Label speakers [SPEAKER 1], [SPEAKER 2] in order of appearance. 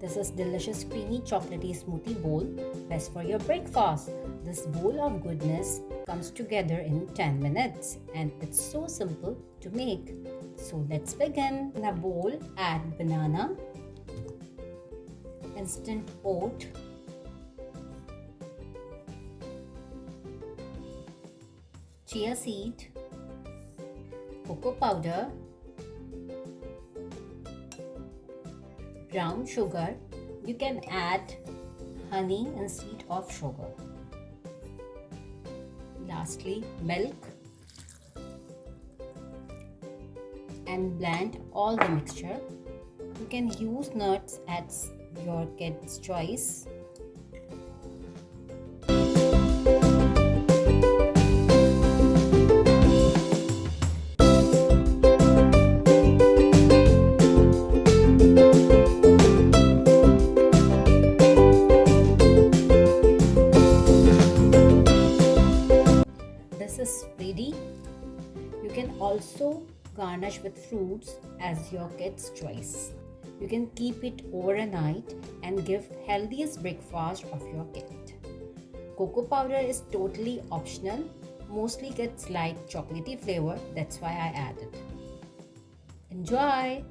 [SPEAKER 1] This is delicious creamy chocolatey smoothie bowl, best for your breakfast. This bowl of goodness comes together in 10 minutes and it's so simple to make. So let's begin. In a bowl, add banana, instant oat, chia seed, cocoa powder, brown sugar. You can add honey instead of sugar. Lastly, milk, and blend all the mixture. You can use nuts as your kid's choice. This is ready. You can also garnish with fruits as your kid's choice. You can keep it overnight and give healthiest breakfast of your kid. Cocoa powder is totally optional. Mostly gets light chocolatey flavor. That's why I added. Enjoy!